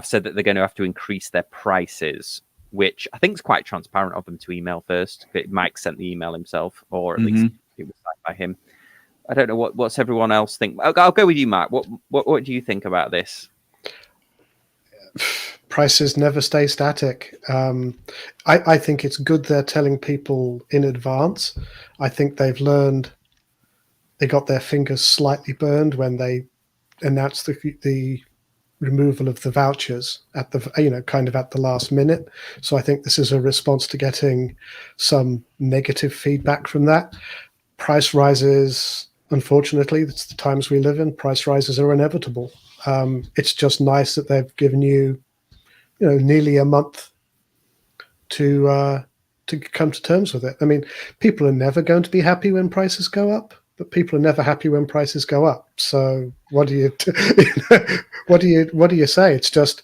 said that they're going to have to increase their prices, which I think is quite transparent of them to email first. Mike sent the email himself, or at least it was signed by him. I don't know what's everyone else think. I'll go with you, Mark. What do you think about this? Prices never stay static. I think it's good they're telling people in advance. I think they've learned. They got their fingers slightly burned when they announced the removal of the vouchers at the kind of at the last minute. So I think this is a response to getting some negative feedback from that. Price rises. Unfortunately, it's the times we live in. Price rises are inevitable. It's just nice that they've given you, nearly a month to come to terms with it. I mean, people are never going to be happy when prices go up, but people are never happy when prices go up. So what do you what do you say? It's just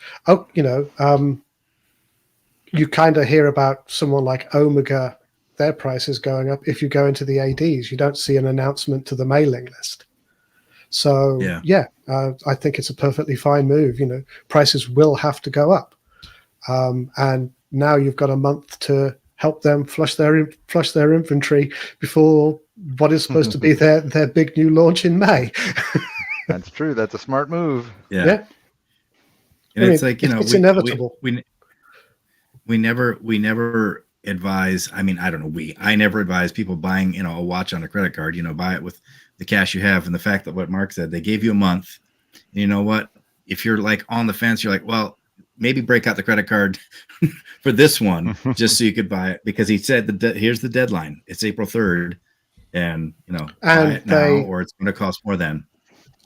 you kind of hear about someone like Omega. Their prices going up. If you go into the ADs, you don't see an announcement to the mailing list. So I think it's a perfectly fine move. Prices will have to go up, and now you've got a month to help them flush their inventory before what is supposed to be their big new launch in May. That's true. That's a smart move. Yeah. And it's like it's inevitable. We never advise. I mean, I don't know. I never advise people buying, a watch on a credit card. Buy it with the cash you have. And the fact that what Mark said, they gave you a month. And you know what? If you're like on the fence, you're like, well, maybe break out the credit card for this one just so you could buy it, because he said here's the deadline. It's April 3rd, and buy it now or it's going to cost more then.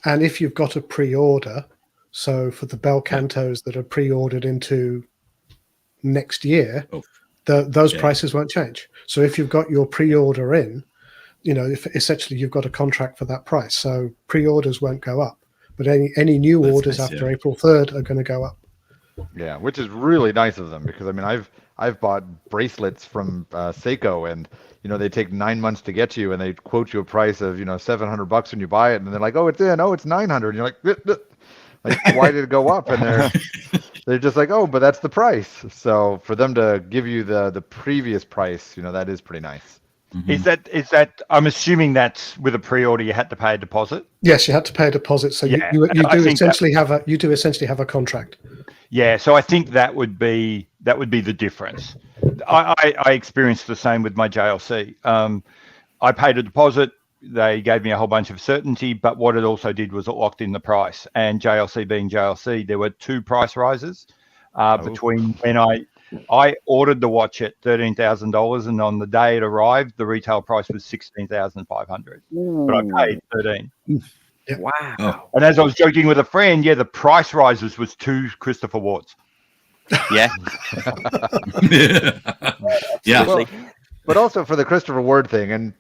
And if you've got a pre-order, so for the Bel Cantos that are pre-ordered into next year. Those prices won't change. So if you've got your pre-order in, if essentially you've got a contract for that price. So pre-orders won't go up, but any new orders after April 3rd are going to go up. Yeah, which is really nice of them, because I mean I've bought bracelets from Seiko, and they take 9 months to get to you, and they quote you a price of $700 when you buy it, and they're like, oh, it's in, oh, it's 900, and you're like, why did it go up? And they're just like, oh, but that's the price. So for them to give you the previous price, that is pretty nice. Mm-hmm. Is that? I'm assuming that's with a pre-order. You had to pay a deposit. Yes, you had to pay a deposit. So yeah, you do essentially have a contract. Yeah, so I think that would be the difference. I experienced the same with my JLC. I paid a deposit. They gave me a whole bunch of certainty, but what it also did was it locked in the price. And JLC being JLC, there were 2 price rises between when I ordered the watch at $13,000, and on the day it arrived, the retail price was $16,500. But I paid $13,000. Yeah. Wow. Oh. And as I was joking with a friend, the price rises was 2 Christopher Wards. Yeah. Yeah. Well, but also for the Christopher Ward thing, and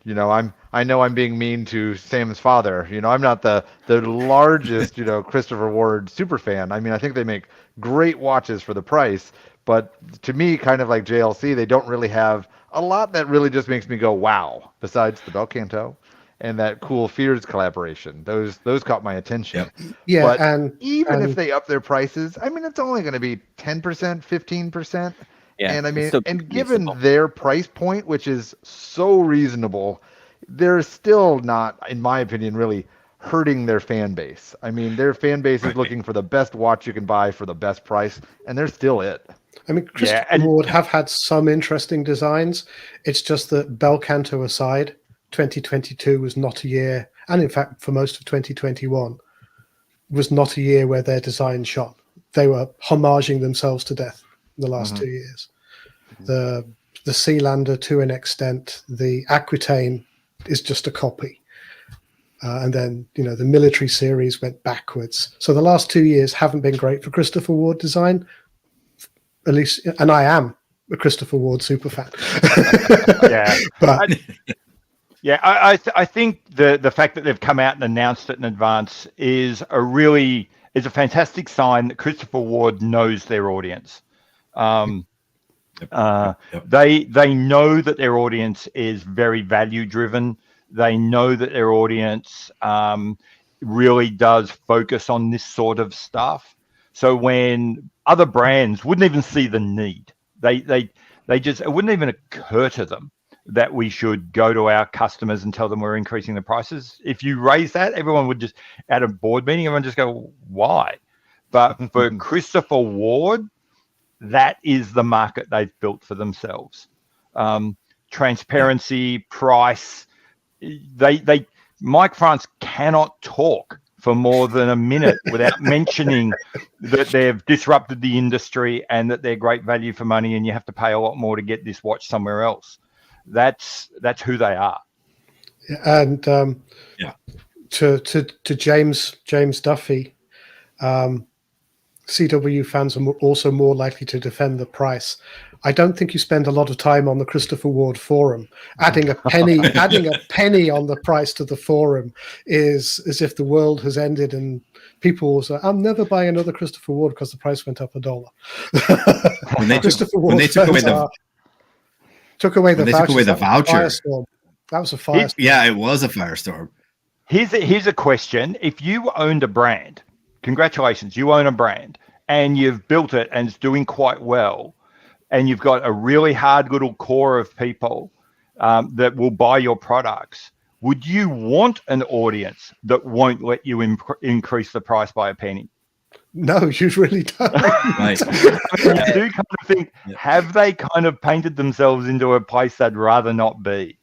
I know I'm being mean to Sam's father. I'm not the largest Christopher Ward super fan. I mean, I think they make great watches for the price, but to me, kind of like JLC, they don't really have a lot that really just makes me go wow. Besides the Bel Canto and that Cool Fears collaboration, those caught my attention. Yep. Yeah, but and if they up their prices, I mean, it's only going to be 10%, 15%. Yeah, and I mean, and given their price point, which is so reasonable, they're still not, in my opinion, really hurting their fan base. I mean, their fan base is looking for the best watch you can buy for the best price, and they're still it. I mean, Christopher Ward have had some interesting designs. It's just that Bel Canto aside, 2022 was not a year, and in fact, for most of 2021, was not a year where their design shone. They were homaging themselves to death the last 2 years. The Sealander, to an extent, the Aquitaine is just a copy. And then, the military series went backwards. So the last 2 years haven't been great for Christopher Ward design, at least, and I am a Christopher Ward super fan. Yeah. But I think the fact that they've come out and announced it in advance is a fantastic sign that Christopher Ward knows their audience. They know that their audience is very value driven. They know that their audience really does focus on this sort of stuff. So when other brands wouldn't even see the need, it wouldn't even occur to them that we should go to our customers and tell them we're increasing the prices. If you raise that, everyone would just, at a board meeting, everyone just go, why? But for Christopher Ward, that is the market they've built for themselves. Transparency, price. Mike France cannot talk for more than a minute without mentioning that they've disrupted the industry and that they're great value for money, and you have to pay a lot more to get this watch somewhere else. That's who they are. And to James Duffy, CW fans are also more likely to defend the price. I don't think you spend a lot of time on the Christopher Ward forum. Adding a penny on the price to the forum is as if the world has ended and people will say, I'm never buying another Christopher Ward because the price went up $1. When they took away the voucher. That was a firestorm. Yeah, it was a firestorm. Here's a question. If you owned a brand, congratulations, you own a brand and you've built it and it's doing quite well, and you've got a really hard little core of people that will buy your products, would you want an audience that won't let you increase the price by a penny? No, you really don't. Right. I do kind of think, have they kind of painted themselves into a place they'd rather not be?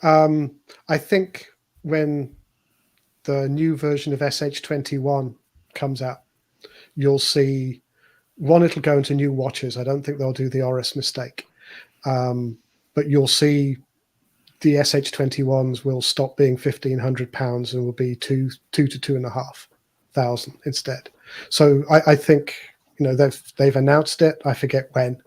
I think when the new version of SH21 comes out, you'll see, one, it'll go into new watches. I don't think they'll do the Oris mistake. But you'll see the SH21s will stop being £1,500 and will be two to 2,500 instead. So I think, they've announced it. I forget when,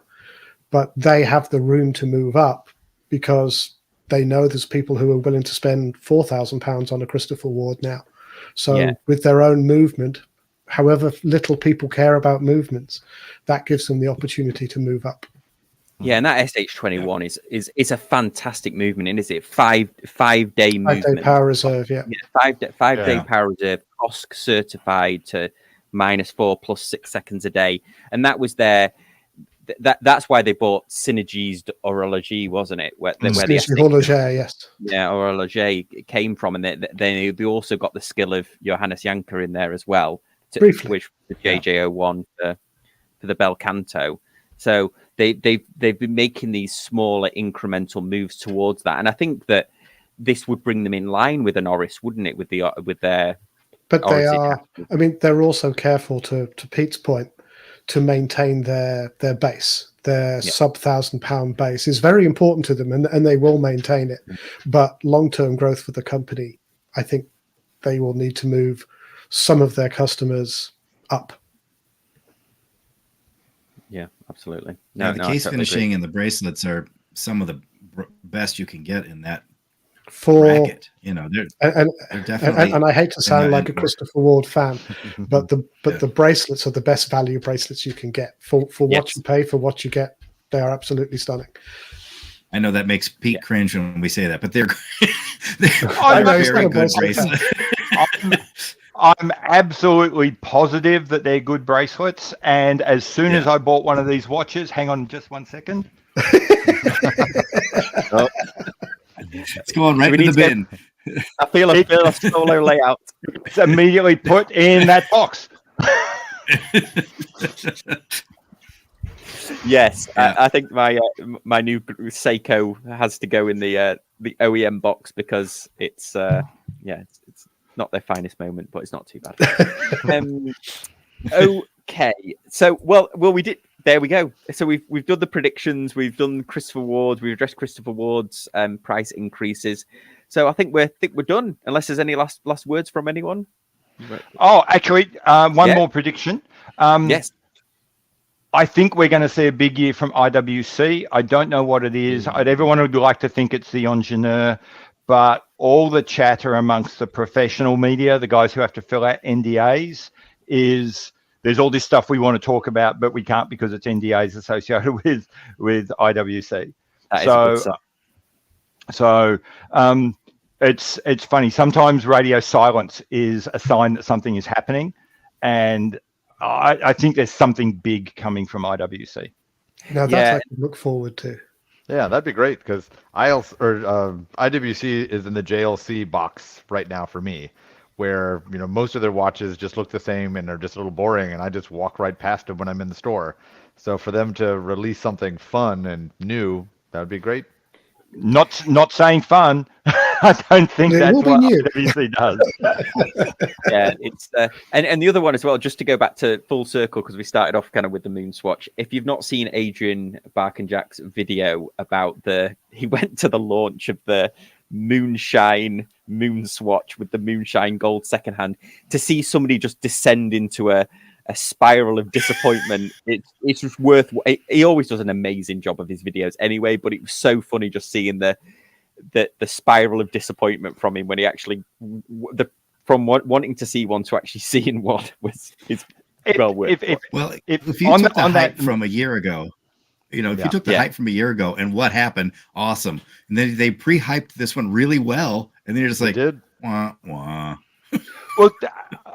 but they have the room to move up because they know there's people who are willing to spend £4,000 on a Christopher Ward now. So with their own movement, however little people care about movements, that gives them the opportunity to move up. Yeah, and that SH21 is a fantastic movement, and is it 5-day movement? 5-day power reserve, yeah. Five-day power reserve, COSC certified to -4 + 6 seconds a day, and that was their. That's why they bought Synergy's Horology, wasn't it? Where the Horloger, yes. Yeah, Horloger came from, and they also got the skill of Johannes Janker in there as well, which the JJ01 for the Bel Canto. So they've been making these smaller incremental moves towards that, and I think that this would bring them in line with an Oris, wouldn't it? With their, but they are. I mean, they're also careful to Pete's point to maintain their base. Their sub £1,000 base is very important to them, and they will maintain it. But long-term growth for the company, I think they will need to move some of their customers up. Yeah, absolutely. No, the case finishing and the bracelets are some of the best you can get in that bracket. You know, they're definitely. And I hate to sound like a Christopher Ward fan, but the bracelets are the best value bracelets you can get for what you pay for what you get. They are absolutely stunning. I know that makes Pete cringe when we say that, but they're very good bracelets. I'm absolutely positive that they're good bracelets. And as soon as I bought one of these watches, hang on just 1 second. It's going right in the bin. I feel a solo layout. It's immediately put in that box. Yes, I think my new Seiko has to go in the OEM box because it's not their finest moment, but it's not too bad. Okay, so well, we did. There we go. So we've done the predictions. We've done Christopher Ward. We've addressed Christopher Ward's price increases. So I think we're done. Unless there's any last words from anyone. Oh, actually, one more prediction. Yes. I think we're going to see a big year from IWC. I don't know what it is. Everyone would like to think it's the Ingenieur, but all the chatter amongst the professional media, the guys who have to fill out NDAs, is there's all this stuff we want to talk about, but we can't because it's NDAs associated with IWC. So it's funny. Sometimes radio silence is a sign that something is happening, and I think there's something big coming from IWC. Now that's I can look forward to. Yeah, that'd be great because IWC is in the JLC box right now for me, where most of their watches just look the same and are just a little boring, and I just walk right past them when I'm in the store. So for them to release something fun and new, that would be great. Not saying fun. I don't think that's what IWC does. Yeah, it's and the other one as well. Just to go back to full circle because we started off kind of with the Moonswatch. If you've not seen Adrian Barkenjack's video about he went to the launch of the Moonshine Moonswatch with the Moonshine Gold secondhand to see somebody just descend into a spiral of disappointment. It's just worth. He always does an amazing job of his videos anyway, but it was so funny just seeing the spiral of disappointment from him when he actually from wanting to see one to actually seeing one is well worth. If you took the hype from a year ago, if you took the hype from a year ago and what happened, awesome, and then they pre-hyped this one really well, and then you're just like, wah, wah. Well,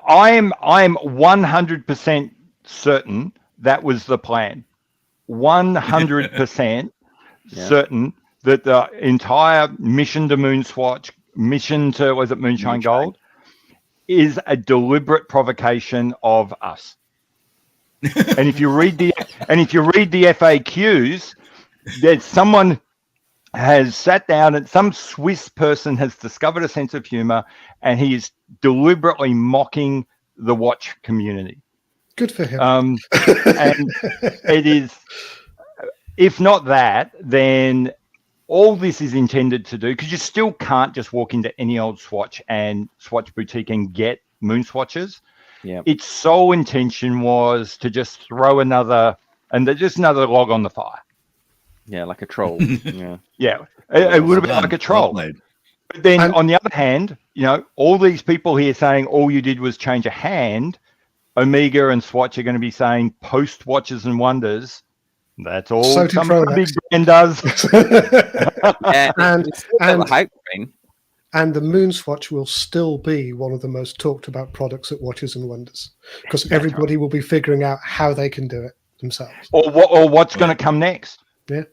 I'm 100% certain that was the plan. 100% certain that the entire mission to Moonswatch, mission to Moonshine Gold, is a deliberate provocation of us. And if you read the FAQs, there's someone has sat down and some Swiss person has discovered a sense of humor, and he is deliberately mocking the watch community. Good for him. And it is, if not that, then all this is intended to do, because you still can't just walk into any old Swatch boutique and get Moonswatches. Yeah. Its sole intention was to just throw another log on the fire. Yeah, like a troll. Yeah, a little bit like a troll. But then on the other hand, all these people here saying all you did was change a hand, Omega and Swatch are going to be saying post Watches and Wonders, That's all So do some of the big Rolex. brand does. Yeah, And- it's still got and- the hype train. And the Moonswatch will still be one of the most talked about products at Watches and Wonders because everybody will be figuring out how they can do it themselves. Or what's going to come next. Yeah.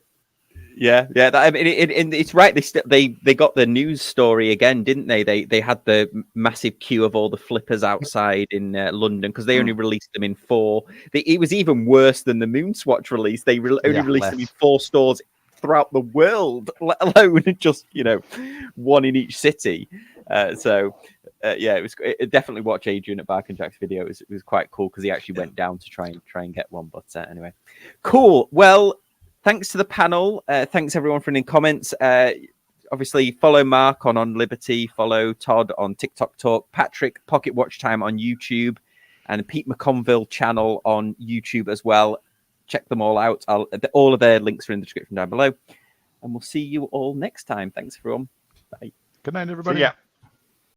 I mean, it's right. They got the news story again, didn't they? They had the massive queue of all the flippers outside in London because they only released them in 4. It was even worse than the Moonswatch release. They only released them in 4 stores throughout the world, let alone just one in each city. It definitely watch Adrian at Bark and Jack's video. It was quite cool because he actually went down to try and get one. But anyway, cool. Well, thanks to the panel. Thanks everyone for any comments. Obviously, follow Mark on Liberty. Follow Todd on TikTok Talk. Patrick Pocket Watch Time on YouTube, and Pete McConville channel on YouTube as well. Check them all out. All of their links are in the description down below. And we'll see you all next time. Thanks, everyone. Bye. Good night, everybody. See ya.